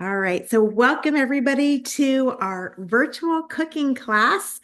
All right, so welcome everybody to our virtual cooking class.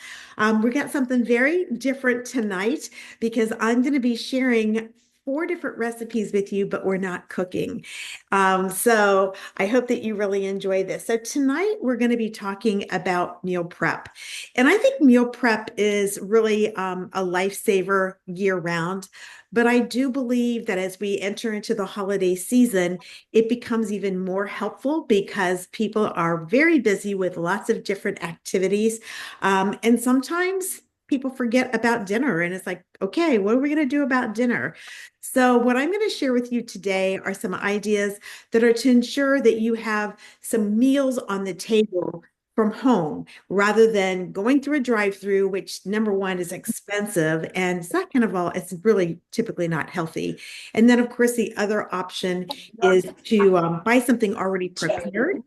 We got something very different tonight because I'm going to be sharing four different recipes with you, but we're not cooking. So I hope that you really enjoy this. So tonight we're going to be talking about meal prep. And I think meal prep is really a lifesaver year round. But I do believe that as we enter into the holiday season, it becomes even more helpful because people are very busy with lots of different activities. And sometimes people forget about dinner, and it's like, okay, what are we going to do about dinner? So, what I'm going to share with you today are some ideas that are to ensure that you have some meals on the table from home rather than going through a drive-through, which number one is expensive and second of all, it's really typically not healthy. And then, of course, the other option is to buy something already prepared.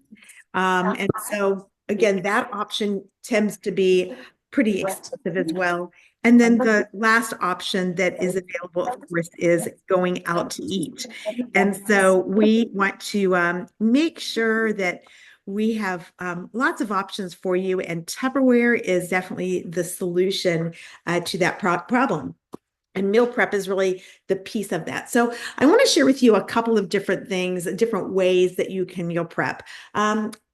And so, again, that option tends to be pretty expensive as well. And then the last option that is available, of course, is going out to eat. And so we want to make sure that we have lots of options for you, and Tupperware is definitely the solution to that problem. And meal prep is really the piece of that. So I want to share with you a couple of different things, different ways that you can meal prep.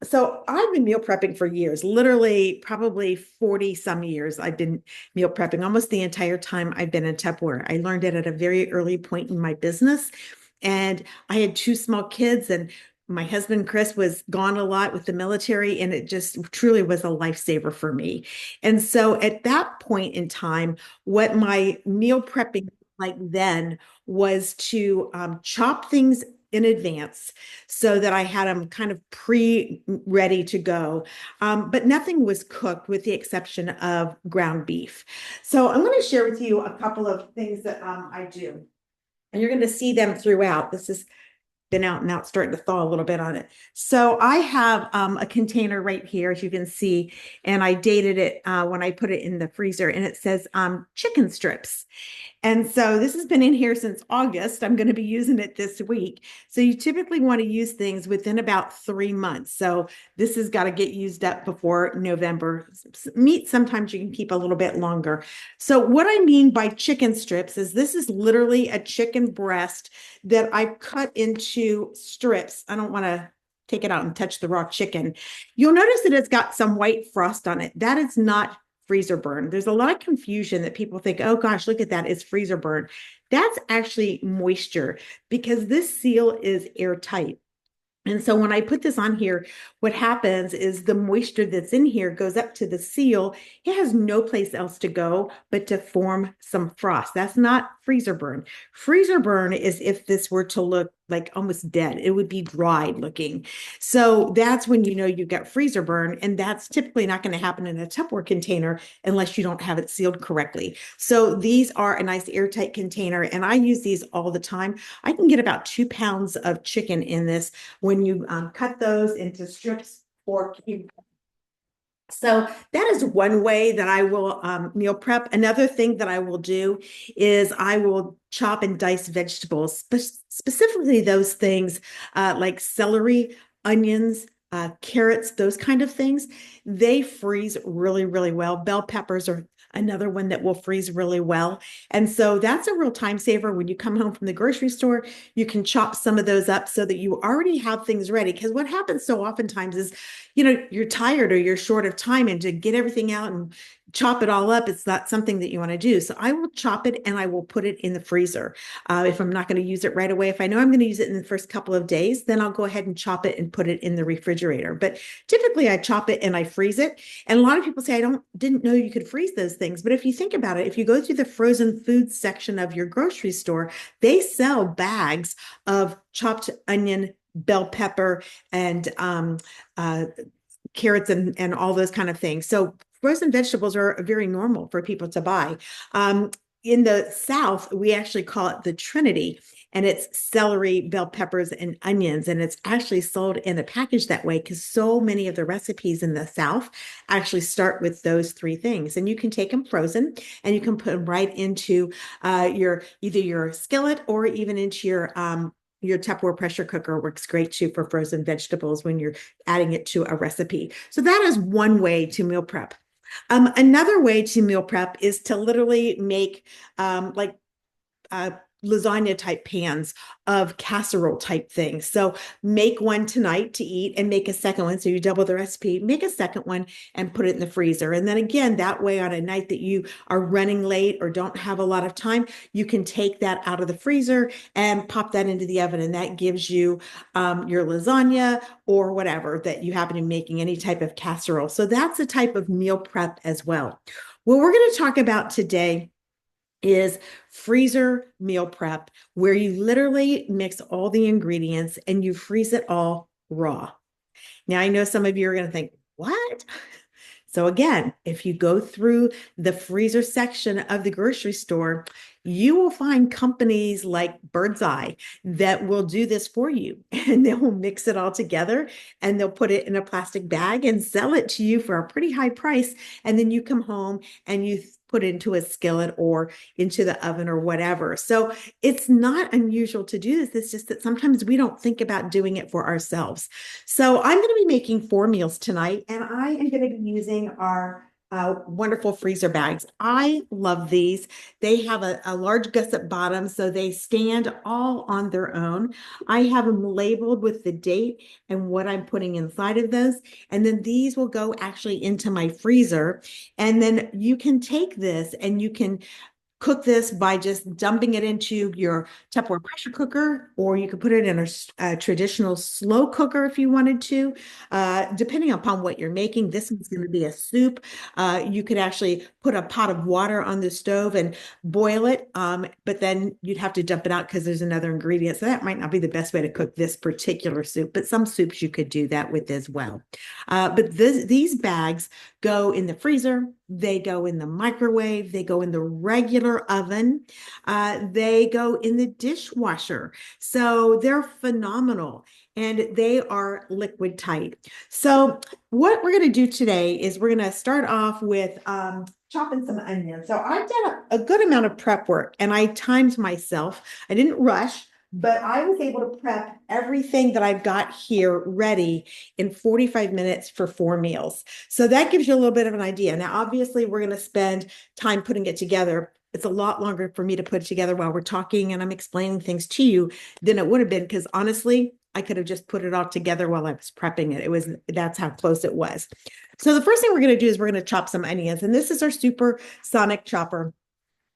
So I've been meal prepping for years, literally probably 40 some years. I've been meal prepping almost the entire time I've been in Tupperware. I learned it at a very early point in my business. And I had two small kids, and my husband Chris was gone a lot with the military, and it just truly was a lifesaver for me. And so at that point in time, what my meal prepping like then was to chop things in advance so that I had them kind of pre-ready to go. But nothing was cooked with the exception of ground beef. So I'm going to share with you a couple of things that I do. And you're going to see them throughout. This is been out and out, starting to thaw a little bit on it. So I have a container right here, as you can see, and I dated it when I put it in the freezer, and it says chicken strips. And so this has been in here since August. I'm going to be using it this week. So you typically want to use things within about 3 months. So this has got to get used up before November. Meat, sometimes you can keep a little bit longer. So what I mean by chicken strips is this is literally a chicken breast that I cut into strips. I don't want to take it out and touch the raw chicken. You'll notice that it's got some white frost on it. That is not freezer burn. There's a lot of confusion that people think, oh gosh, look at that, it's freezer burn. That's actually moisture because this seal is airtight. And so when I put this on here, what happens is the moisture that's in here goes up to the seal. It has no place else to go but to form some frost. That's not freezer burn. Freezer burn is if this were to look like almost dead, it would be dried looking. So that's when you know you got freezer burn. And that's typically not going to happen in a Tupperware container unless you don't have it sealed correctly. So these are a nice airtight container, and I use these all the time. I can get about 2 pounds of chicken in this when you cut those into strips or cube. So that is one way that I will meal prep. Another thing that I will do is I will chop and dice vegetables, specifically those things like celery, onions, carrots, those kind of things. They freeze really, really well. Bell peppers are another one that will freeze really well. And so that's a real time saver. When you come home from the grocery store, you can chop some of those up so that you already have things ready. Because what happens so oftentimes is, you're tired or you're short of time, and to get everything out and chop it all up, it's not something that you want to do. So I will chop it and I will put it in the freezer. If I'm not going to use it right away, if I know I'm going to use it in the first couple of days, then I'll go ahead and chop it and put it in the refrigerator. But typically I chop it and I freeze it. And a lot of people say, didn't know you could freeze those things. But if you think about it, if you go through the frozen food section of your grocery store, they sell bags of chopped onion, bell pepper, and carrots and all those kind of things. So frozen vegetables are very normal for people to buy. In the South, we actually call it the Trinity, and it's celery, bell peppers, and onions. And it's actually sold in a package that way because so many of the recipes in the South actually start with those three things. And you can take them frozen and you can put them right into your either your skillet or even into your Tupperware pressure cooker works great too for frozen vegetables when you're adding it to a recipe. So that is one way to meal prep. Another way to meal prep is to literally make like lasagna type pans of casserole type things. So make one tonight to eat and make a second one. So you double the recipe, make a second one and put it in the freezer. And then again, that way on a night that you are running late or don't have a lot of time, you can take that out of the freezer and pop that into the oven. And that gives you your lasagna or whatever that you happen to be making, any type of casserole. So that's a type of meal prep as well. What we're going to talk about today is freezer meal prep, where you literally mix all the ingredients and you freeze it all raw. Now, I know some of you are going to think, what? So again, if you go through the freezer section of the grocery store, you will find companies like Birds Eye that will do this for you, and they will mix it all together and they'll put it in a plastic bag and sell it to you for a pretty high price. And then you come home and you put it into a skillet or into the oven or whatever. So it's not unusual to do this. It's just that sometimes we don't think about doing it for ourselves. So I'm going to be making 4 meals tonight, and I am going to be using our wonderful freezer bags. I love these. They have a large gusset bottom, so they stand all on their own. I have them labeled with the date and what I'm putting inside of those. And then these will go actually into my freezer. And then you can take this and you can cook this by just dumping it into your Tupperware pressure cooker, or you could put it in a traditional slow cooker if you wanted to, depending upon what you're making. This is going to be a soup. You could actually put a pot of water on the stove and boil it, but then you'd have to dump it out because there's another ingredient. So that might not be the best way to cook this particular soup, but some soups you could do that with as well. But these bags go in the freezer, they go in the microwave, they go in the regular oven, they go in the dishwasher. So they're phenomenal and they are liquid tight. So what we're going to do today is we're going to start off with chopping some onions. So I did a good amount of prep work and I timed myself. I didn't rush, but I was able to prep everything that I've got here ready in 45 minutes for 4 meals. So that gives you a little bit of an idea. Now, obviously, we're going to spend time putting it together. It's a lot longer for me to put it together while we're talking and I'm explaining things to you than it would have been, because honestly, I could have just put it all together while I was prepping it. That's how close it was. So the first thing we're going to do is we're going to chop some onions, and this is our supersonic chopper.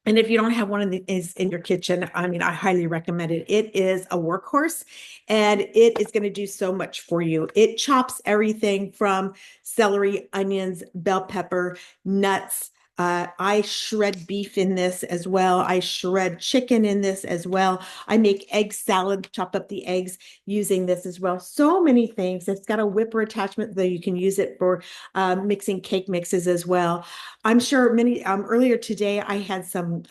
And if you don't have one in your kitchen, I mean, I highly recommend it. It is a workhorse and it is going to do so much for you. It chops everything from celery, onions, bell pepper, nuts. I shred beef in this as well. I shred chicken in this as well. I make egg salad, chop up the eggs using this as well. So many things. It's got a whipper attachment, though you can use it for mixing cake mixes as well. I'm sure many earlier today I had some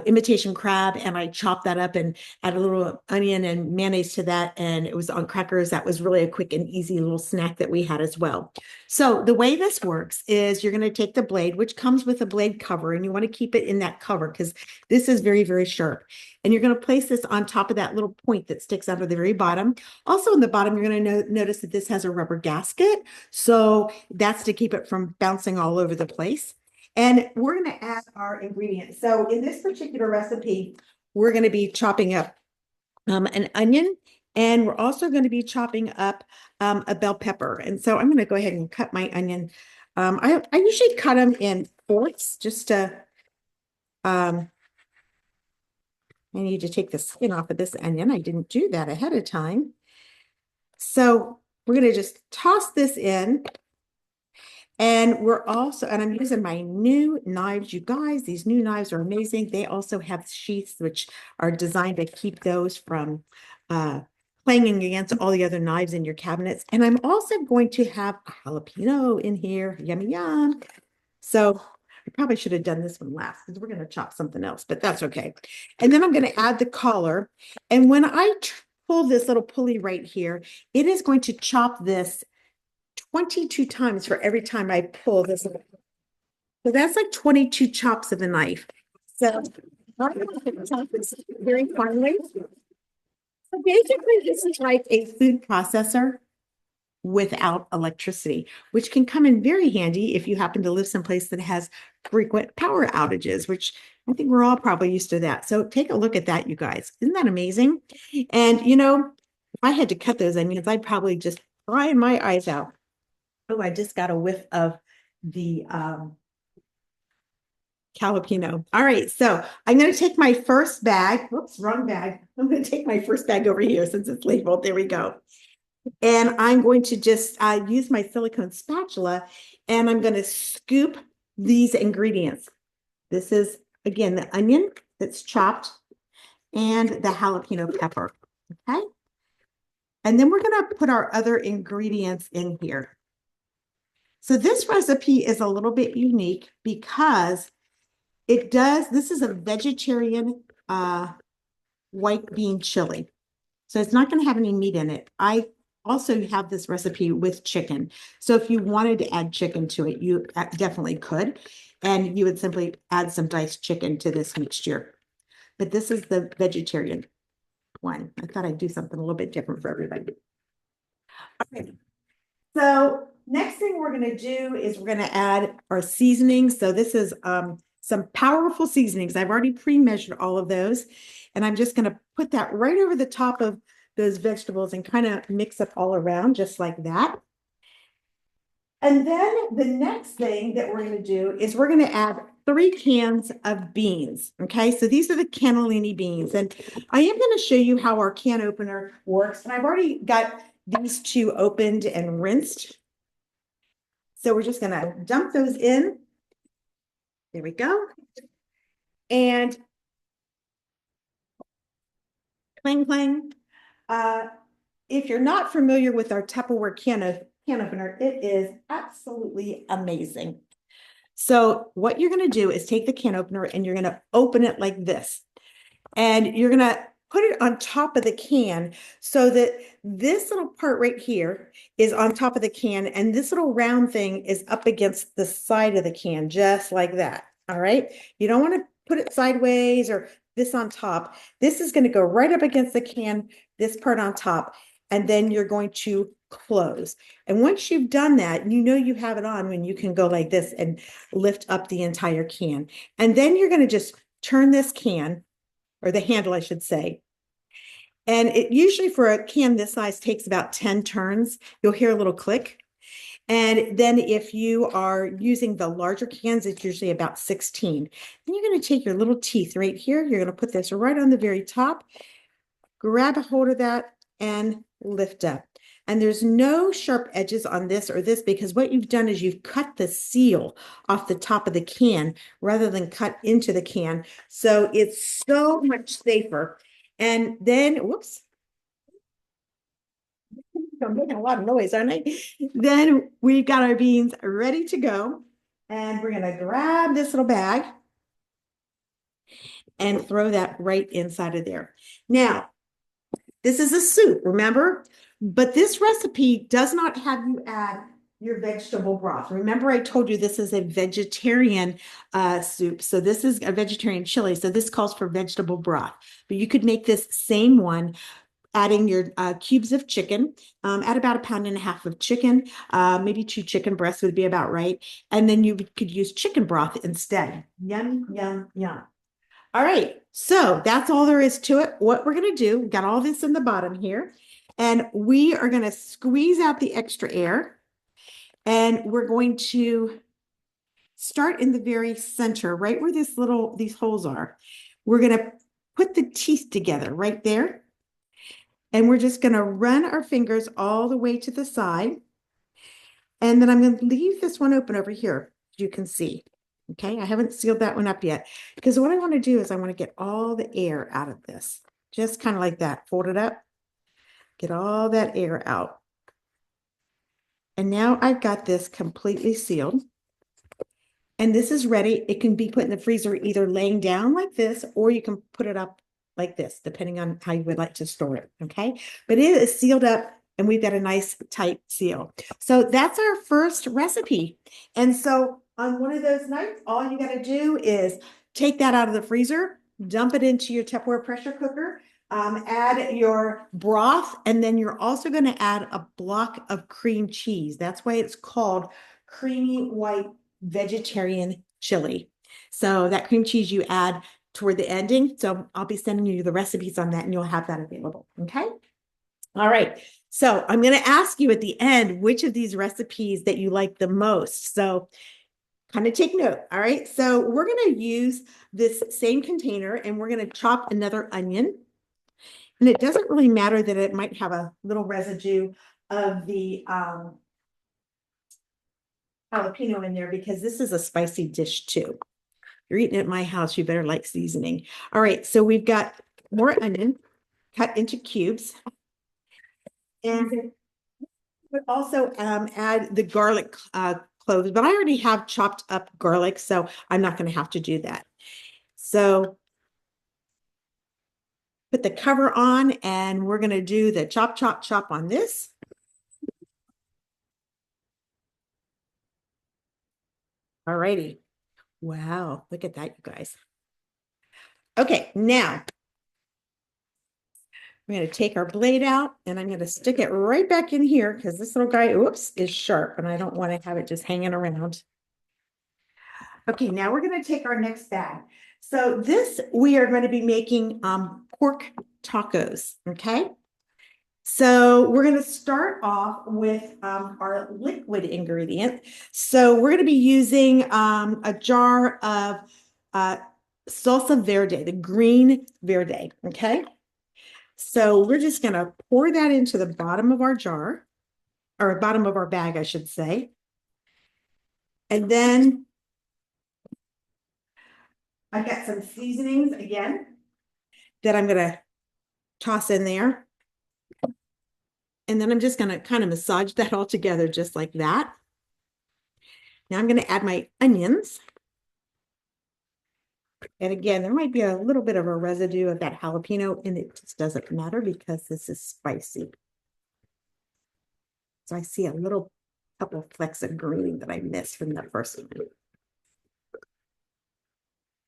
imitation crab and I chopped that up and added a little onion and mayonnaise to that, and it was on crackers. That was really a quick and easy little snack that we had as well. So the way this works is you're going to take the blade, which comes with a blade cover, and you want to keep it in that cover because this is very, very sharp. And you're going to place this on top of that little point that sticks out of the very bottom. Also in the bottom, you're going to notice that this has a rubber gasket. So that's to keep it from bouncing all over the place. And we're going to add our ingredients. So in this particular recipe, we're going to be chopping up an onion, and we're also going to be chopping up a bell pepper. And so I'm going to go ahead and cut my onion. I usually cut them in fourths just to, I need to take the skin off of this onion. I didn't do that ahead of time. So we're going to just toss this in. And I'm using my new knives, you guys. These new knives are amazing. They also have sheaths, which are designed to keep those from clanging against all the other knives in your cabinets. And I'm also going to have a jalapeno in here. Yummy, yum. So I probably should have done this one last because we're going to chop something else, but that's okay. And then I'm going to add the collar. And when I pull this little pulley right here, it is going to chop this 22 times for every time I pull this. So that's like 22 chops of the knife. So I'm going to chop this very finely. Basically, this is like a food processor without electricity, which can come in very handy if you happen to live someplace that has frequent power outages, which I think we're all probably used to that. So take a look at that, you guys. Isn't that amazing? And if I had to cut those onions, I'd probably just cry my eyes out. Oh, I just got a whiff of the jalapeno. All right, so I'm going to take my first bag. Whoops, wrong bag. I'm going to take my first bag over here since it's labeled. There we go. And I'm going to just use my silicone spatula and I'm going to scoop these ingredients. This is, again, the onion that's chopped and the jalapeno pepper. Okay. And then we're going to put our other ingredients in here. So this recipe is a little bit unique because this is a vegetarian white bean chili. So it's not going to have any meat in it. I also have this recipe with chicken. So if you wanted to add chicken to it, you definitely could. And you would simply add some diced chicken to this mixture. But this is the vegetarian one. I thought I'd do something a little bit different for everybody. Okay. So next thing we're going to do is we're going to add our seasonings. So this is some powerful seasonings. I've already pre-measured all of those. And I'm just going to put that right over the top of those vegetables and kind of mix it all around just like that. And then the next thing that we're going to do is we're going to add 3 cans of beans. Okay, so these are the cannellini beans. And I am going to show you how our can opener works. And I've already got these 2 opened and rinsed. So we're just going to dump those in. There we go. And clang, clang. If you're not familiar with our Tupperware can opener, it is absolutely amazing. So what you're going to do is take the can opener and you're going to open it like this. And you're going to put it on top of the can so that this little part right here is on top of the can and this little round thing is up against the side of the can, just like that. All right. You don't want to put it sideways or this on top. This is going to go right up against the can, this part on top, and then you're going to close. And once you've done that, you have it on when you can go like this and lift up the entire can. And then you're going to just turn this can, or the handle, I should say. And it usually for a can this size takes about 10 turns. You'll hear a little click. And then if you are using the larger cans, it's usually about 16. Then you're going to take your little teeth right here. You're going to put this right on the very top, grab a hold of that and lift up. And there's no sharp edges on this or this because what you've done is you've cut the seal off the top of the can rather than cut into the can. So it's so much safer. And then, whoops. I'm making a lot of noise, aren't I? Then we've got our beans ready to go. And we're going to grab this little bag and throw that right inside of there. Now, this is a soup, remember? But this recipe does not have you add your vegetable broth. Remember, I told you this is a vegetarian soup. So this is a vegetarian chili. So this calls for vegetable broth. But you could make this same one adding your cubes of chicken, add about 1.5 pounds of chicken, maybe 2 chicken breasts would be about right. And then you could use chicken broth instead. Yum, yum, yum. All right, so that's all there is to it. What we're going to do, we've got all this in the bottom here, and we are going to squeeze out the extra air, and we're going to start in the very center, right where these holes are. We're going to put the teeth together right there. And we're just going to run our fingers all the way to the side. And then I'm going to leave this one open over here, as you can see. Okay, I haven't sealed that one up yet. Because what I want to do is I want to get all the air out of this. Just kind of like that. Fold it up. Get all that air out. And now I've got this completely sealed. And this is ready. It can be put in the freezer either laying down like this, or you can put it up like this, depending on how you would like to store it, okay? But it is sealed up and we've got a nice tight seal. So that's our first recipe. And so on one of those nights, all you gotta do is take that out of the freezer, dump it into your Tupperware pressure cooker, add your broth, and then you're also going to add a block of cream cheese. That's why it's called creamy white vegetarian chili. So that cream cheese you add toward the ending. So I'll be sending you the recipes on that and you'll have that available. Okay. All right. So I'm going to ask you at the end which of these recipes that you like the most. So kind of take note. All right. So we're going to use this same container and we're going to chop another onion. And it doesn't really matter that it might have a little residue of the jalapeno in there because this is a spicy dish too. You're eating at my house, you better like seasoning. All right, so we've got more onion cut into cubes. And we also add the garlic cloves, but I already have chopped up garlic, so I'm not going to have to do that. So put the cover on and we're going to do the chop, chop, chop on this. All righty. Wow, look at that, you guys. Okay, now I'm going to take our blade out and I'm going to stick it right back in here because this little guy, oops, is sharp and I don't want to have it just hanging around. Okay, now we're going to take our next bag. So this, we are going to be making pork tacos, okay? So we're going to start off with our liquid ingredient. So we're going to be using a jar of salsa verde, the green verde, okay? So we're just going to pour that into the bottom of our jar, or bottom of our bag, I should say. And then I got some seasonings again that I'm going to toss in there. And then I'm just going to kind of massage that all together just like that. Now I'm going to add my onions. And again, there might be a little bit of a residue of that jalapeno, and it just doesn't matter because this is spicy. So I see a little couple of flecks of green that I missed from the first one.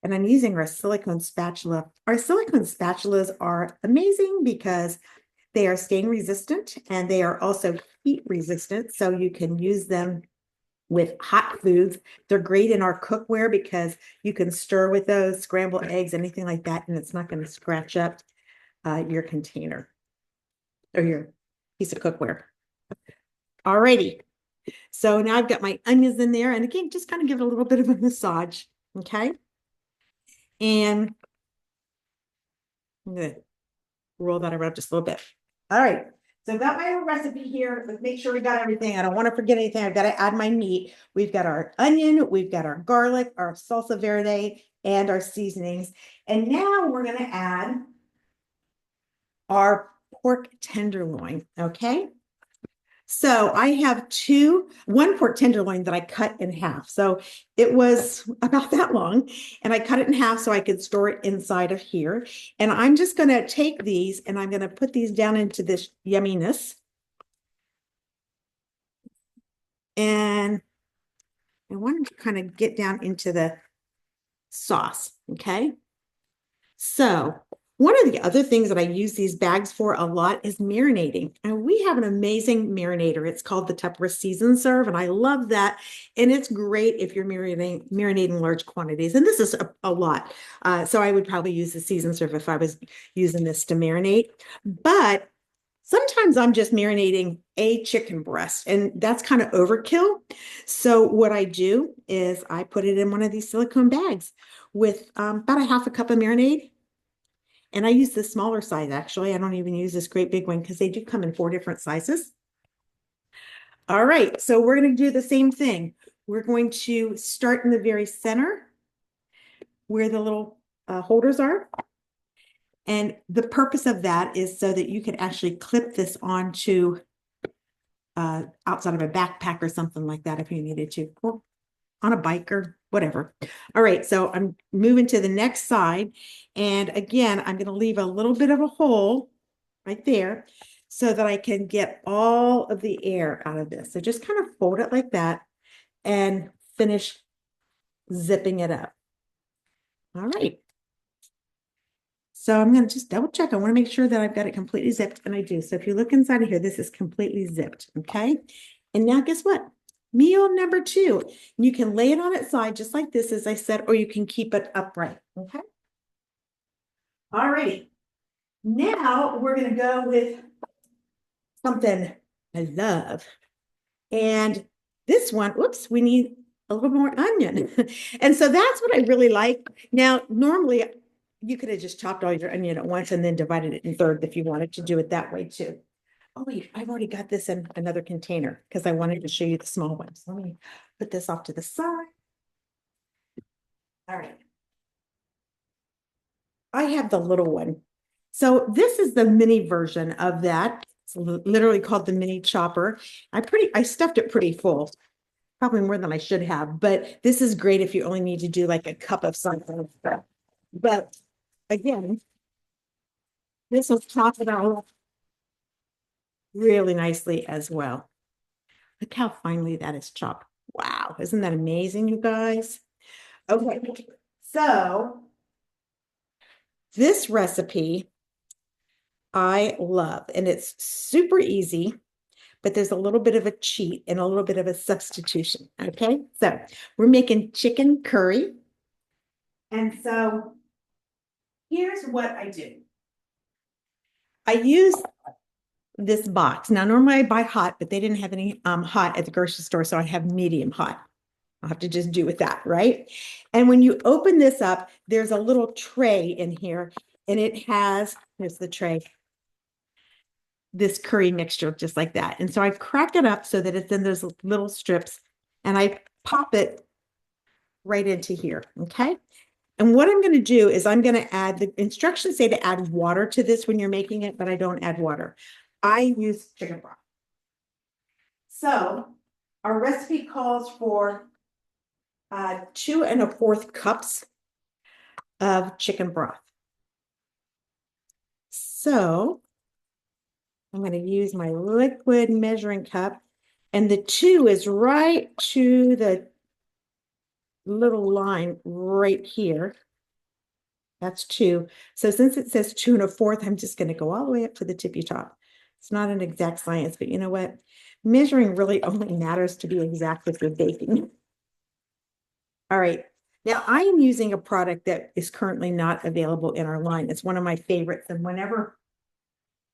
And I'm using our silicone spatula. Our silicone spatulas are amazing because they are stain resistant and they are also heat resistant. So you can use them with hot foods. They're great in our cookware because you can stir with those, scrambled eggs, anything like that, and it's not going to scratch up your container or your piece of cookware. Alrighty. So now I've got my onions in there. And again, just kind of give it a little bit of a massage. Okay. And I'm going to roll that around just a little bit. All right. So I've got my little recipe here. Let's make sure we got everything. I don't want to forget anything. I've got to add my meat. We've got our onion, we've got our garlic, our salsa verde, and our seasonings. And now we're going to add our pork tenderloin. Okay. So I have one pork tenderloin that I cut in half. So it was about that long and I cut it in half so I could store it inside of here. And I'm just going to take these and I'm going to put these down into this yumminess. And I want to kind of get down into the sauce. Okay. So one of the other things that I use these bags for a lot is marinating. And we have an amazing marinator. It's called the Tupperware Season Serve. And I love that. And it's great if you're marinating large quantities. And this is a lot. So I would probably use the Season Serve if I was using this to marinate. But sometimes I'm just marinating a chicken breast, and that's kind of overkill. So what I do is I put it in one of these silicone bags with about a half a cup of marinade. And I use the smaller size, actually. I don't even use this great big one because they do come in 4 different sizes. All right, so we're going to do the same thing. We're going to start in the very center where the little holders are. And the purpose of that is so that you can actually clip this onto outside of a backpack or something like that if you needed to, or on a bike or whatever. All right, so I'm moving to the next side. And again, I'm going to leave a little bit of a hole right there so that I can get all of the air out of this. So just kind of fold it like that and finish zipping it up. All right. So I'm going to just double check. I want to make sure that I've got it completely zipped, and I do. So if you look inside of here, this is completely zipped, okay? And now guess what? Meal number two. You can lay it on its side just like this, as I said, or you can keep it upright, okay? All righty. Now we're going to go with something I love. And this one, oops, we need a little more onion. And so that's what I really like. Now, normally you could have just chopped all your onion at once and then divided it in thirds if you wanted to do it that way too. Oh, wait, I've already got this in another container because I wanted to show you the small ones. Let me put this off to the side. All right. I have the little one. So this is the mini version of that. It's literally called the mini chopper. I stuffed it pretty full, probably more than I should have, but this is great if you only need to do like a cup of something. But again, this will chop it all up really nicely as well. Look how finely that is chopped. Wow, isn't that amazing, you guys? Okay, so this recipe I love, and it's super easy, but there's a little bit of a cheat and a little bit of a substitution. Okay, so we're making chicken curry. And so here's what I do. I use this box. Now, normally I buy hot, but they didn't have any hot at the grocery store, so I have medium hot. I'll have to just do with that, right? And when you open this up, there's a little tray in here, and it has, here's the tray, this curry mixture, just like that. And so I crack it up so that it's in those little strips, and I pop it right into here, okay? And what I'm going to do is I'm going to add, the instructions say to add water to this when you're making it, but I don't add water. I use chicken broth. So our recipe calls for 2 1/4 cups of chicken broth. So I'm going to use my liquid measuring cup, and the 2 is right to the little line right here. That's 2. So since it says 2 1/4, I'm just going to go all the way up to the tippy top. It's not an exact science, but you know what? Measuring really only matters to be exact with your baking. All right. Now I am using a product that is currently not available in our line. It's one of my favorites. And whenever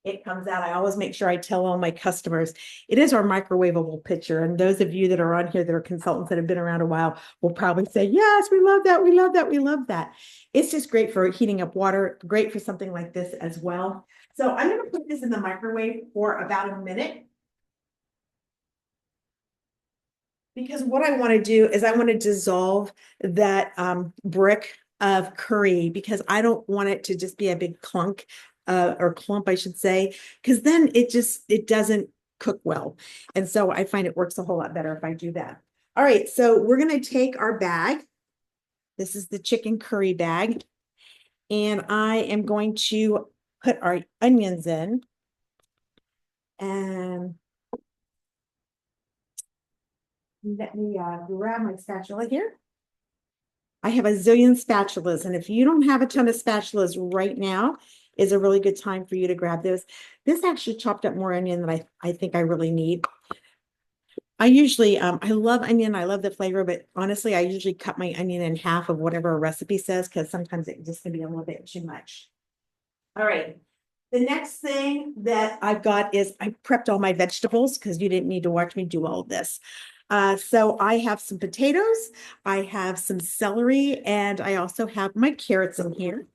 it comes out, I always make sure I tell all my customers, it is our microwavable pitcher. And those of you that are on here that are consultants that have been around a while will probably say, yes, we love that. We love that. We love that. It's just great for heating up water, great for something like this as well. So I'm going to put this in the microwave for about a minute. Because what I want to do is I want to dissolve that brick of curry, because I don't want it to just be a big clunk or clump, I should say, because then it doesn't cook well. And so I find it works a whole lot better if I do that. All right, so we're going to take our bag. This is the chicken curry bag. And I am going to put our onions in. And let me grab my spatula here. I have a zillion spatulas, and if you don't have a ton of spatulas right now, is a really good time for you to grab those. This actually chopped up more onion than I think I really need. I usually, I love onion. I love the flavor, but honestly, I usually cut my onion in half of whatever a recipe says, because sometimes it just can be a little bit too much. All right. The next thing that I've got is I prepped all my vegetables, because you didn't need to watch me do all of this. So I have some potatoes, I have some celery, and I also have my carrots in here.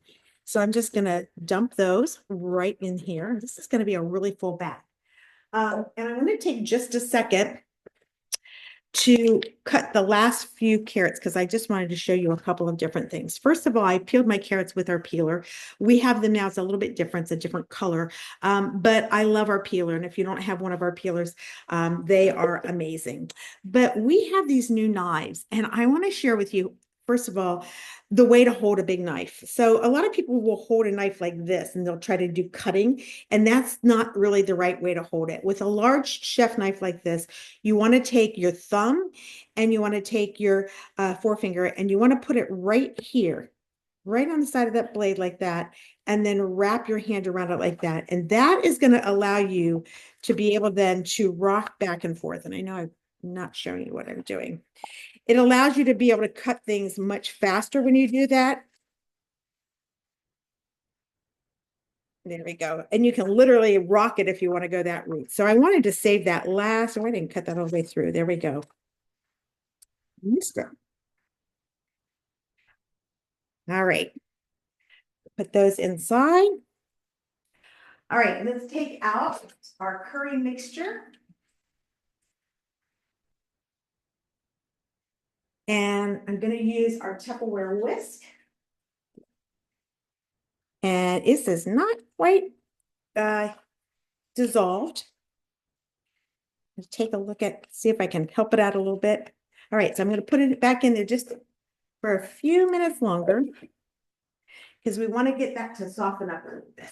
So I'm just going to dump those right in here. This is going to be a really full bag. And I'm going to take just a second to cut the last few carrots, because I just wanted to show you a couple of different things. First of all, I peeled my carrots with our peeler. We have them now. It's a little bit different. It's a different color, but I love our peeler. And if you don't have one of our peelers, they are amazing. But we have these new knives, and I want to share with you, first of all, the way to hold a big knife. So a lot of people will hold a knife like this, and they'll try to do cutting, and that's not really the right way to hold it. With a large chef knife like this, you want to take your thumb and you want to take your forefinger, and you want to put it right here, right on the side of that blade like that, and then wrap your hand around it like that. And that is going to allow you to be able then to rock back and forth. And I know I'm not showing you what I'm doing. It allows you to be able to cut things much faster when you do that. There we go. And you can literally rock it if you want to go that route. So I wanted to save that last. Oh, I didn't cut that all the way through. There we go. All right. Put those inside. All right, let's take out our curry mixture. And I'm going to use our Tupperware whisk. And this is not quite dissolved. Let's take a look at, see if I can help it out a little bit. All right, so I'm going to put it back in there just for a few minutes longer because we want to get that to soften up a little bit.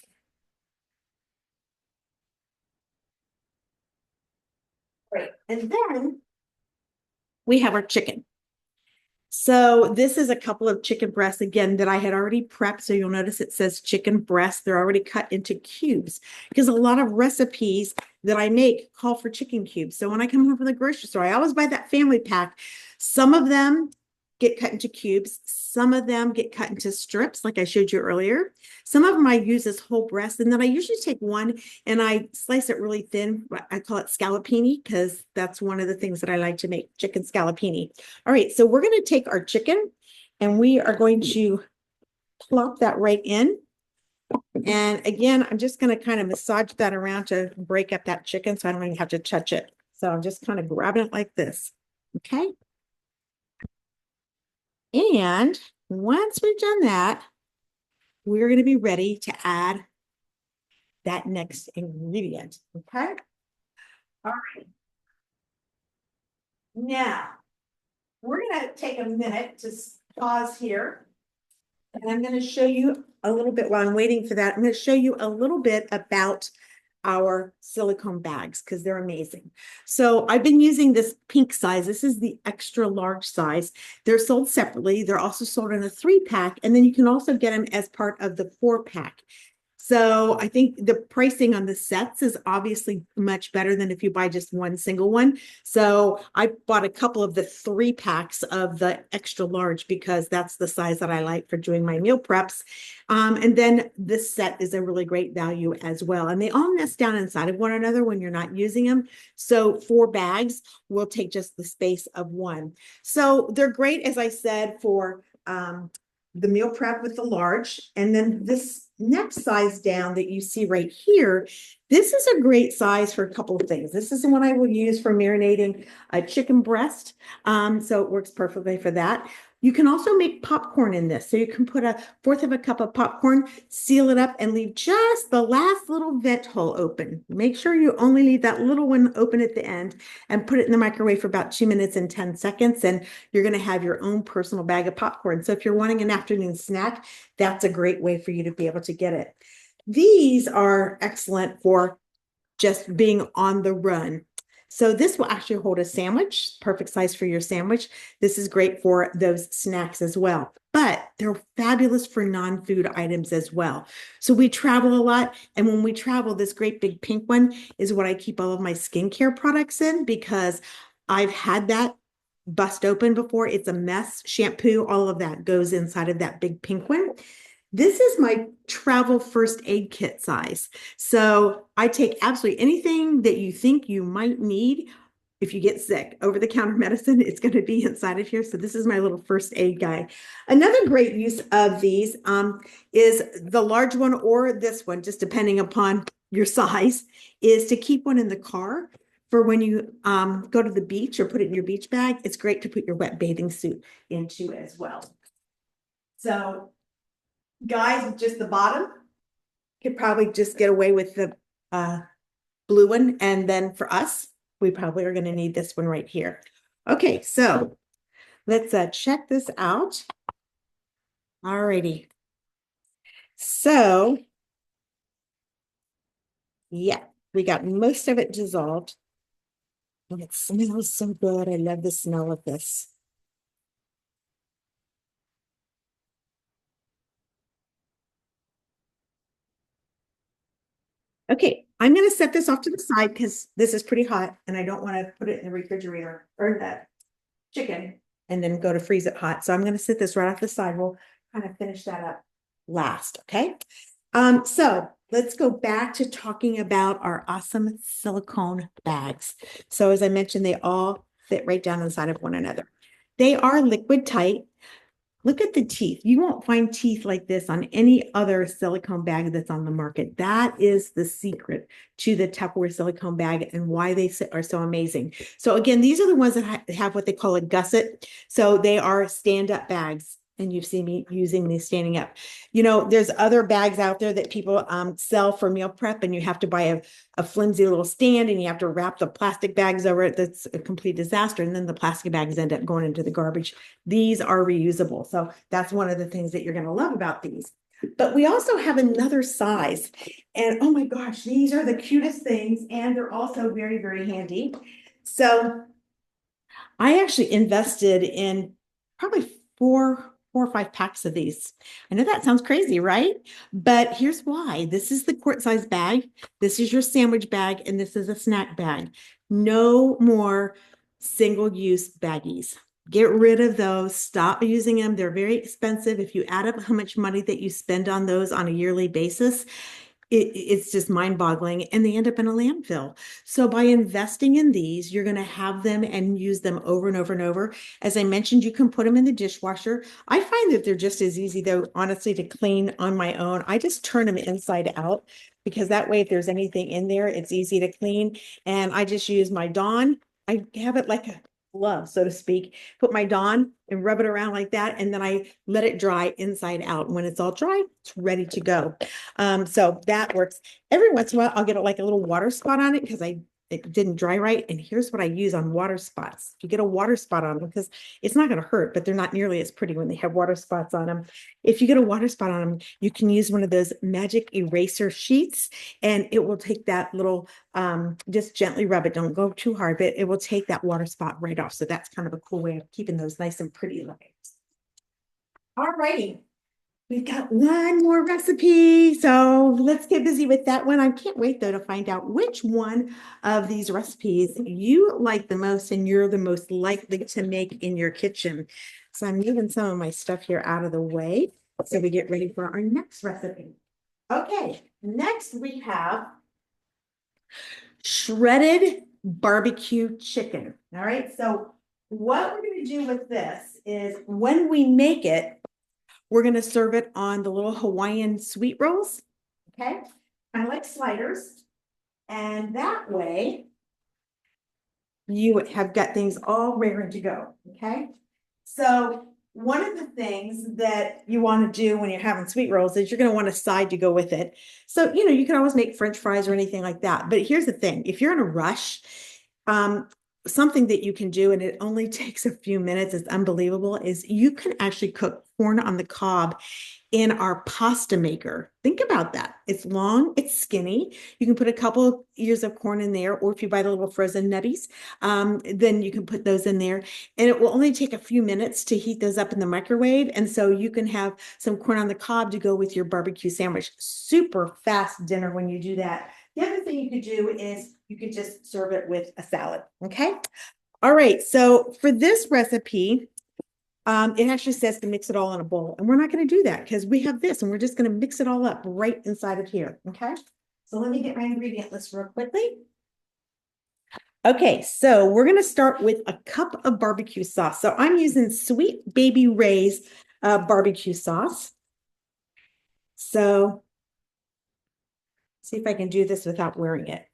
Right, and then we have our chicken. So this is a couple of chicken breasts again that I had already prepped. So you'll notice it says chicken breast. They're already cut into cubes because a lot of recipes that I make call for chicken cubes. So when I come home from the grocery store, I always buy that family pack. Some of them get cut into cubes. Some of them get cut into strips, like I showed you earlier. Some of them I use as whole breast, and then I usually take one and I slice it really thin. I call it scallopini because that's one of the things that I like to make, chicken scallopini. All right, so we're going to take our chicken and we are going to plop that right in. And again, I'm just going to kind of massage that around to break up that chicken so I don't even have to touch it. So I'm just kind of grabbing it like this. Okay. And once we've done that, we're going to be ready to add that next ingredient. Okay. All right. Now, we're going to take a minute to pause here. And I'm going to show you a little bit while I'm waiting for that. I'm going to show you a little bit about our silicone bags because they're amazing. So I've been using this pink size. This is the extra large size. They're sold separately. They're also sold in a 3-pack, and then you can also get them as part of the 4-pack. So I think the pricing on the sets is obviously much better than if you buy just one single one. So I bought a couple of the 3-packs of the extra large because that's the size that I like for doing my meal preps. And then this set is a really great value as well. And they all nest down inside of one another when you're not using them. So 4 bags will take just the space of one. So they're great, as I said, for the meal prep with the large. And then this next size down that you see right here, this is a great size for a couple of things. This is the one I will use for marinating a chicken breast. So it works perfectly for that. You can also make popcorn in this. So you can put 1/4 of a cup of popcorn, seal it up, and leave just the last little vent hole open. Make sure you only leave that little one open at the end and put it in the microwave for about 2 minutes and 10 seconds. And you're going to have your own personal bag of popcorn. So if you're wanting an afternoon snack, that's a great way for you to be able to get it. These are excellent for just being on the run. So this will actually hold a sandwich, perfect size for your sandwich. This is great for those snacks as well, but they're fabulous for non-food items as well. So we travel a lot, and when we travel, this great big pink one is what I keep all of my skincare products in because I've had that bust open before. It's a mess. Shampoo, all of that goes inside of that big pink one. This is my travel first aid kit size. So I take absolutely anything that you think you might need. If you get sick, over-the-counter medicine, it's going to be inside of here. So this is my little first aid guide. Another great use of these is the large one or this one, just depending upon your size, is to keep one in the car for when you go to the beach or put it in your beach bag. It's great to put your wet bathing suit into as well. So guys with just the bottom could probably just get away with the blue one. And then for us, we probably are going to need this one right here. Okay, so let's check this out. Alrighty. So, yeah, we got most of it dissolved. And it smells so good. I love the smell of this. Okay, I'm going to set this off to the side because this is pretty hot and I don't want to put it in the refrigerator or the chicken and then go to freeze it hot. So I'm going to set this right off the side. We'll kind of finish that up last. Okay. So let's go back to talking about our awesome silicone bags. So as I mentioned, they all fit right down inside of one another. They are liquid tight. Look at the teeth. You won't find teeth like this on any other silicone bag that's on the market. That is the secret to the Tupperware silicone bag and why they are so amazing. So again, these are the ones that have what they call a gusset. So they are stand-up bags. And you've seen me using these standing up. You know, there's other bags out there that people sell for meal prep, and you have to buy a flimsy little stand and you have to wrap the plastic bags over it. That's a complete disaster. And then the plastic bags end up going into the garbage. These are reusable. So that's one of the things that you're going to love about these. But we also have another size. And oh my gosh, these are the cutest things. And they're also very, very handy. So I actually invested in probably four or five packs of these. I know that sounds crazy, right? But here's why. This is the quart size bag. This is your sandwich bag, and this is a snack bag. No more single use baggies. Get rid of those. Stop using them. They're very expensive. If you add up how much money that you spend on those on a yearly basis, it's just mind-boggling, and they end up in a landfill. So by investing in these, you're going to have them and use them over and over and over. As I mentioned, you can put them in the dishwasher. I find that they're just as easy, though, honestly, to clean on my own. I just turn them inside out because that way, if there's anything in there, it's easy to clean. And I just use my Dawn. I have it like a glove, so to speak. Put my Dawn and rub it around like that, and then I let it dry inside out. When it's all dry, it's ready to go. So that works. Every once in a while, I'll get like a little water spot on it because it didn't dry right. And here's what I use on water spots. You get a water spot on them because it's not going to hurt, but they're not nearly as pretty when they have water spots on them. If you get a water spot on them, you can use one of those magic eraser sheets, and it will take that little, just gently rub it. Don't go too hard, but it will take that water spot right off. So that's kind of a cool way of keeping those nice and pretty looking. All righty. We've got one more recipe, so let's get busy with that one. I can't wait, though, to find out which one of these recipes you like the most and you're the most likely to make in your kitchen. So I'm moving some of my stuff here out of the way so we get ready for our next recipe. Okay, next we have shredded barbecue chicken. All right, so what we're going to do with this is when we make it, we're going to serve it on the little Hawaiian sweet rolls, okay? Kind of like sliders. And that way, you have got things all ready to go, okay? So one of the things that you want to do when you're having sweet rolls is you're going to want a side to go with it. So, you know, you can always make French fries or anything like that. But here's the thing. If you're in a rush, something that you can do, and it only takes a few minutes, it's unbelievable, is you can actually cook corn on the cob in our pasta maker. Think about that. It's long, it's skinny. You can put a couple of ears of corn in there, or if you buy the little frozen nutties, then you can put those in there. And it will only take a few minutes to heat those up in the microwave. And so you can have some corn on the cob to go with your barbecue sandwich. Super fast dinner when you do that. The other thing you could do is you could just serve it with a salad, okay? All right, so for this recipe, it actually says to mix it all in a bowl, and we're not going to do that because we have this, and we're just going to mix it all up right inside of here, okay? So let me get my ingredient list real quickly. Okay, so we're going to start with a cup of barbecue sauce. So I'm using Sweet Baby Ray's barbecue sauce. So see if I can do this without wearing it.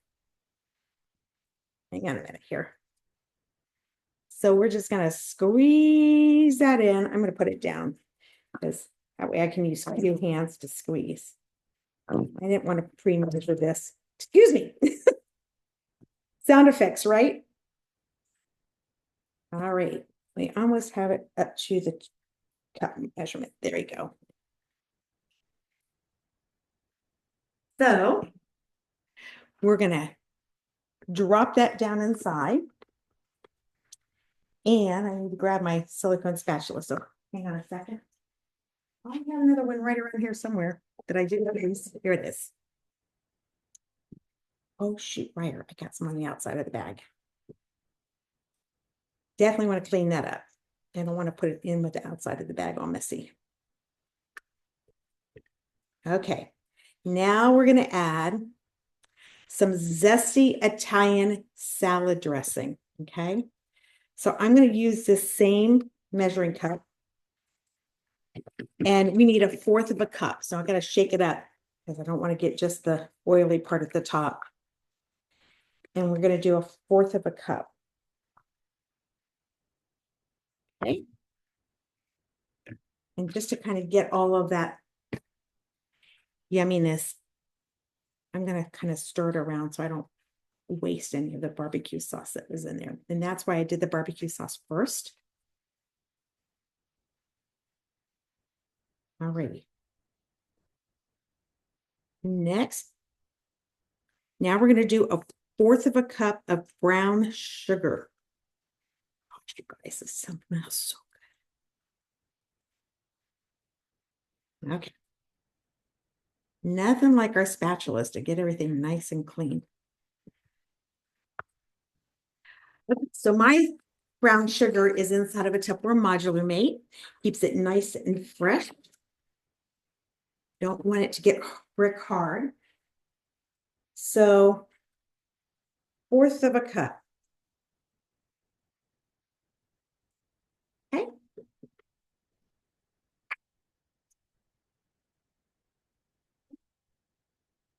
Hang on a minute here. So we're just going to squeeze that in. I'm going to put it down because that way I can use a few hands to squeeze. I didn't want to pre-measure this. Excuse me. Sound effects, right? All right. We almost have it up to the cup measurement. There you go. So we're going to drop that down inside. And I need to grab my silicone spatula. So hang on a second. I have another one right around here somewhere that I didn't use. Here it is. Oh, shoot, right. I got some on the outside of the bag. Definitely want to clean that up. I don't want to put it in with the outside of the bag all messy. Okay, now we're going to add some zesty Italian salad dressing. Okay, so I'm going to use this same measuring cup, and we need 1/4 of a cup. So I'm going to shake it up because I don't want to get just the oily part at the top. And we're going to do 1/4 of a cup. Okay. And just to kind of get all of that yumminess, I'm going to kind of stir it around so I don't waste any of the barbecue sauce that was in there. And that's why I did the barbecue sauce first. Alrighty. Next, now we're going to do 1/4 of a cup of brown sugar. Oh, you guys, this smells so good. Okay. Nothing like our spatulas to get everything nice and clean. Okay, so my brown sugar is inside of a Tupperware Modular Mate. Keeps it nice and fresh. Don't want it to get brick hard. So 1/4 of a cup. Okay.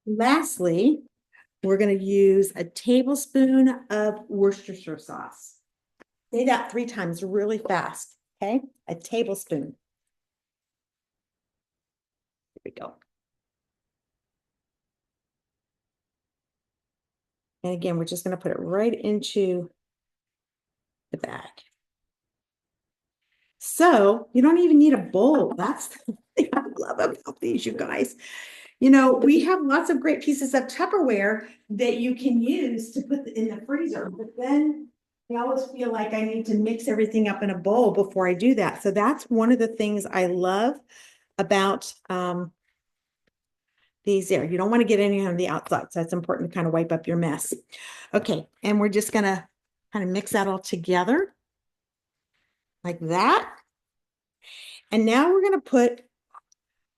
Lastly, we're going to use a tablespoon of Worcestershire sauce. Say that 3 times really fast. Okay. A tablespoon. Here we go. And again, we're just going to put it right into the bag. So you don't even need a bowl. That's the thing I love about these, you guys. You know, we have lots of great pieces of Tupperware that you can use to put in the freezer, but then I always feel like I need to mix everything up in a bowl before I do that. So that's one of the things I love about these there. You don't want to get any on the outside, so it's important to kind of wipe up your mess. Okay, and we're just going to kind of mix that all together like that. And now we're going to put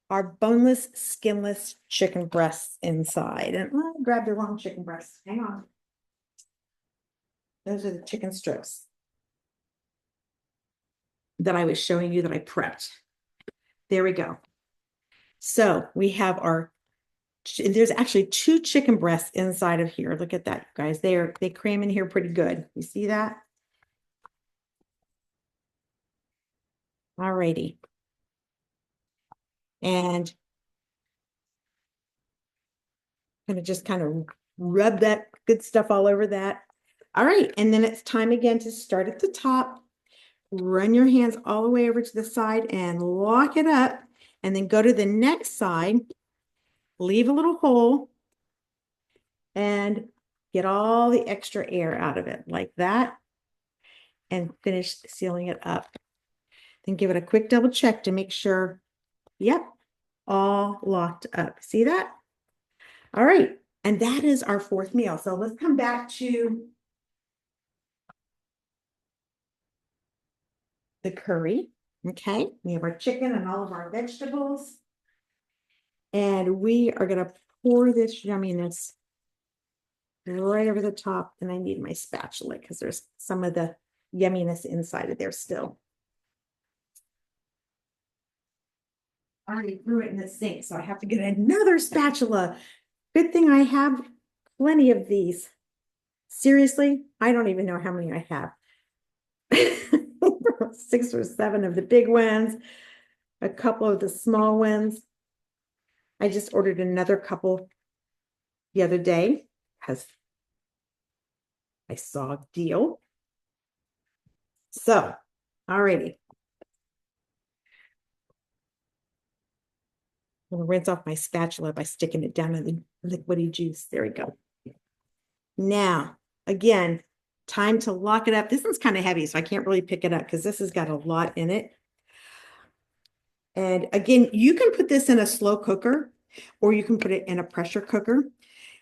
our boneless, skinless chicken breasts inside. And I grabbed the wrong chicken breasts. Hang on. Those are the chicken strips that I was showing you that I prepped. There we go. So we have there's actually 2 chicken breasts inside of here. Look at that, guys. They cram in here pretty good. You see that? All righty. And I'm going to just kind of rub that good stuff all over that. All right. And then it's time again to start at the top. Run your hands all the way over to the side and lock it up. And then go to the next side. Leave a little hole. And get all the extra air out of it like that. And finish sealing it up. Then give it a quick double check to make sure, yep, all locked up. See that? All right. And that is our 4th meal. So let's come back to the curry. Okay. We have our chicken and all of our vegetables. And we are going to pour this yumminess right over the top. And I need my spatula because there's some of the yumminess inside of there still. I already threw it in the sink, so I have to get another spatula. Good thing I have plenty of these. Seriously, I don't even know how many I have. 6 or 7 of the big ones, a couple of the small ones. I just ordered another couple the other day because I saw a deal. So, alrighty. I'm going to rinse off my spatula by sticking it down in the liquidy juice. There we go. Now, again, time to lock it up. This one's kind of heavy, so I can't really pick it up because this has got a lot in it. And again, you can put this in a slow cooker or you can put it in a pressure cooker.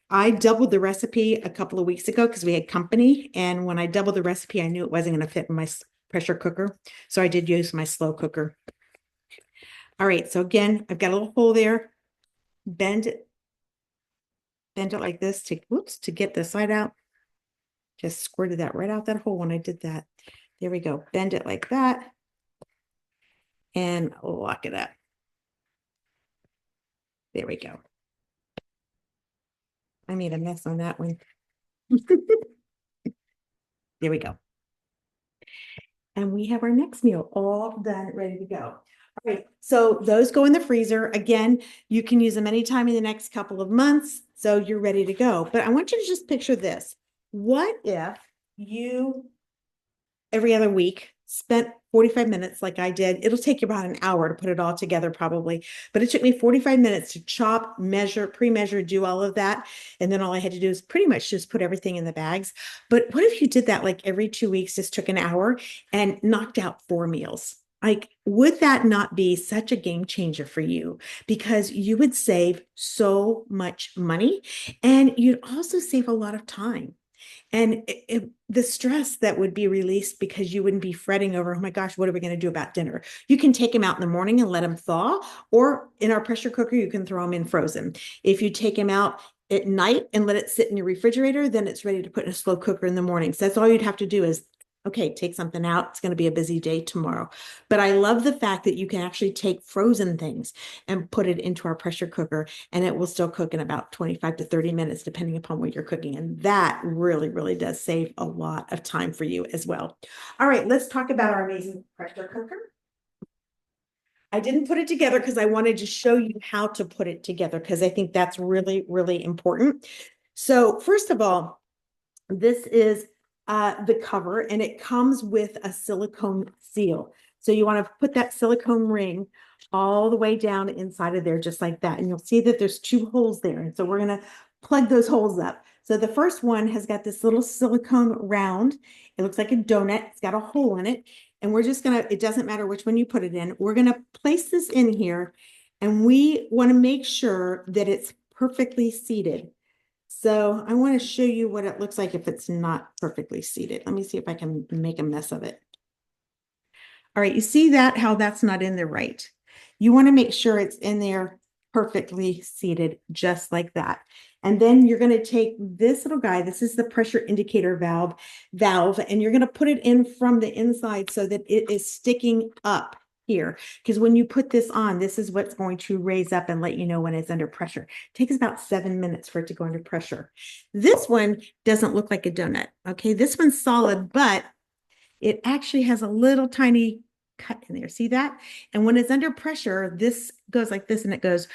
I doubled the recipe a couple of weeks ago because we had company. And when I doubled the recipe, I knew it wasn't going to fit in my pressure cooker. So I did use my slow cooker. All right. So again, I've got a little hole there. Bend it like this to, whoops, to get the side out. Just squirted that right out that hole when I did that. There we go. Bend it like that and lock it up. There we go. I made a mess on that one. There we go. And we have our next meal all done, ready to go. All right, so those go in the freezer. Again, you can use them anytime in the next couple of months. So you're ready to go. But I want you to just picture this. What if you, every other week, spent 45 minutes like I did? It'll take you about an hour to put it all together probably, but it took me 45 minutes to chop, measure, pre-measure, do all of that. And then all I had to do is pretty much just put everything in the bags. But what if you did that like every 2 weeks, just took an hour and knocked out 4 meals? Like, would that not be such a game changer for you? Because you would save so much money and you'd also save a lot of time. And the stress that would be released because you wouldn't be fretting over, oh my gosh, what are we going to do about dinner? You can take them out in the morning and let them thaw, or in our pressure cooker, you can throw them in frozen. If you take them out at night and let it sit in your refrigerator, then it's ready to put in a slow cooker in the morning. So that's all you'd have to do is, okay, take something out. It's going to be a busy day tomorrow. But I love the fact that you can actually take frozen things and put it into our pressure cooker, and it will still cook in about 25 to 30 minutes, depending upon what you're cooking. And that really, really does save a lot of time for you as well. All right, let's talk about our amazing pressure cooker. I didn't put it together because I wanted to show you how to put it together, because I think that's really, really important. So first of all, this is the cover, and it comes with a silicone seal. So you want to put that silicone ring all the way down inside of there, just like that. And you'll see that there's 2 holes there. And so we're going to plug those holes up. So the first one has got this little silicone round. It looks like a donut. It's got a hole in it. And we're just going to, it doesn't matter which one you put it in. We're going to place this in here, and we want to make sure that it's perfectly seated. So I want to show you what it looks like if it's not perfectly seated. Let me see if I can make a mess of it. All right, you see that, how that's not in there right. You want to make sure it's in there perfectly seated, just like that. And then you're going to take this little guy. This is the pressure indicator valve, and you're going to put it in from the inside so that it is sticking up here. Because when you put this on, this is what's going to raise up and let you know when it's under pressure. It takes about 7 minutes for it to go under pressure. This one doesn't look like a donut. Okay, this one's solid, but it actually has a little tiny cut in there. See that? And when it's under pressure, this goes like this, and it goes.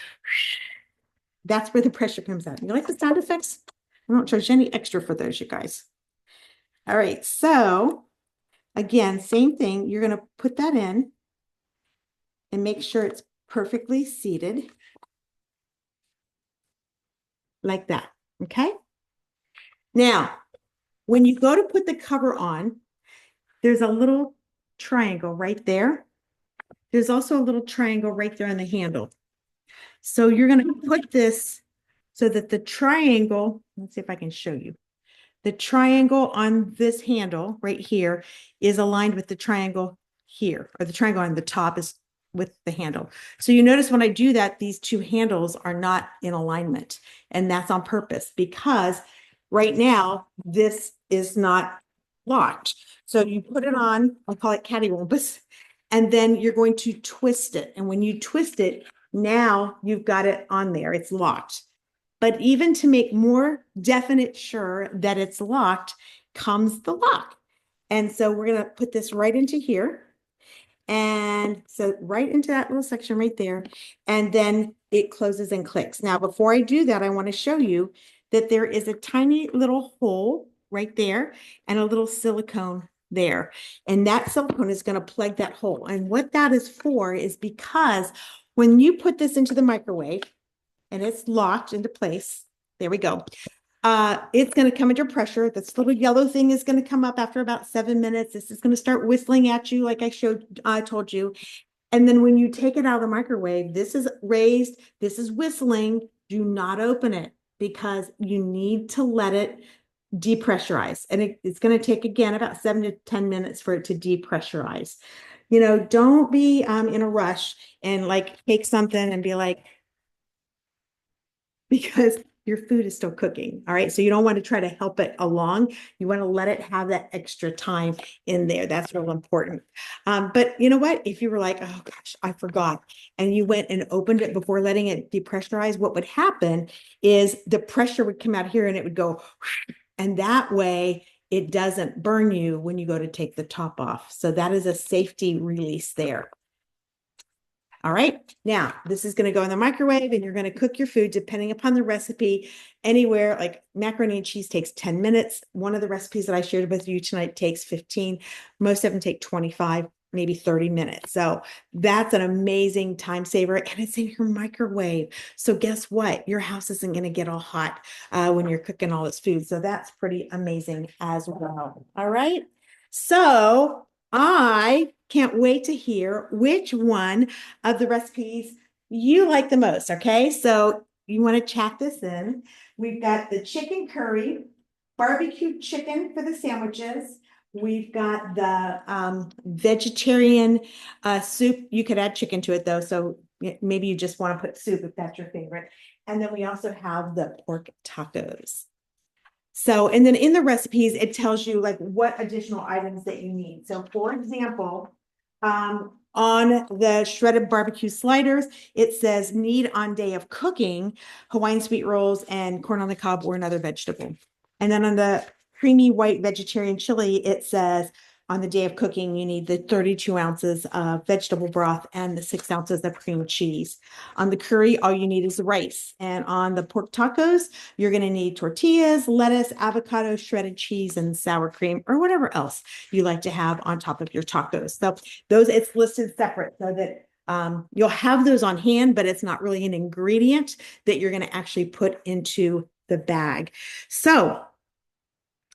That's where the pressure comes out. You like the sound effects? I don't charge any extra for those, you guys. All right, so again, same thing. You're going to put that in and make sure it's perfectly seated like that, okay? Now, when you go to put the cover on, there's a little triangle right there. There's also a little triangle right there on the handle. So you're going to put this so that the triangle, let's see if I can show you. The triangle on this handle right here is aligned with the triangle here, or the triangle on the top is with the handle. So you notice when I do that, these 2 handles are not in alignment. And that's on purpose, because right now this is not locked. So you put it on, I'll call it cattywampus, and then you're going to twist it. And when you twist it, now you've got it on there, it's locked. But even to make more definite sure that it's locked comes the lock. And so we're going to put this right into here. And so right into that little section right there. And then it closes and clicks. Now, before I do that, I want to show you that there is a tiny little hole right there and a little silicone there. And that silicone is going to plug that hole. And what that is for is because when you put this into the microwave and it's locked into place, there we go. It's going to come under pressure. This little yellow thing is going to come up after about 7 minutes. This is going to start whistling at you, like I told you. And then when you take it out of the microwave, this is raised, this is whistling. Do not open it. because you need to let it depressurize. And it's going to take, again, about 7 to 10 minutes for it to depressurize. Don't be in a rush and like take something and be like, because your food is still cooking. All right. So you don't want to try to help it along. You want to let it have that extra time in there. That's real important. But you know what? If you were like, oh gosh, I forgot, and you went and opened it before letting it depressurize, what would happen is the pressure would come out here and it would go, and that way it doesn't burn you when you go to take the top off. So that is a safety release there. All right, now this is going to go in the microwave and you're going to cook your food depending upon the recipe anywhere. Like macaroni and cheese takes 10 minutes. One of the recipes that I shared with you tonight takes 15. Most of them take 25, maybe 30 minutes. So that's an amazing time saver, and it's in your microwave. So guess what? Your house isn't going to get all hot when you're cooking all this food. So that's pretty amazing as well. All right. So I can't wait to hear which one of the recipes you like the most. Okay, so you want to chat this in. We've got the chicken curry, barbecue chicken for the sandwiches. We've got the vegetarian soup. You could add chicken to it though, so maybe you just want to put soup if that's your favorite. And then we also have the pork tacos. So, and then in the recipes, it tells you like what additional items that you need. So for example, on the shredded barbecue sliders, it says need on day of cooking, Hawaiian sweet rolls and corn on the cob or another vegetable. And then on the creamy white vegetarian chili, it says on the day of cooking, you need the 32 ounces of vegetable broth and the 6 ounces of cream cheese. On the curry, all you need is the rice. And on the pork tacos, you're going to need tortillas, lettuce, avocado, shredded cheese, and sour cream, or whatever else you like to have on top of your tacos. So those, it's listed separate so that you'll have those on hand, but it's not really an ingredient that you're going to actually put into the bag. So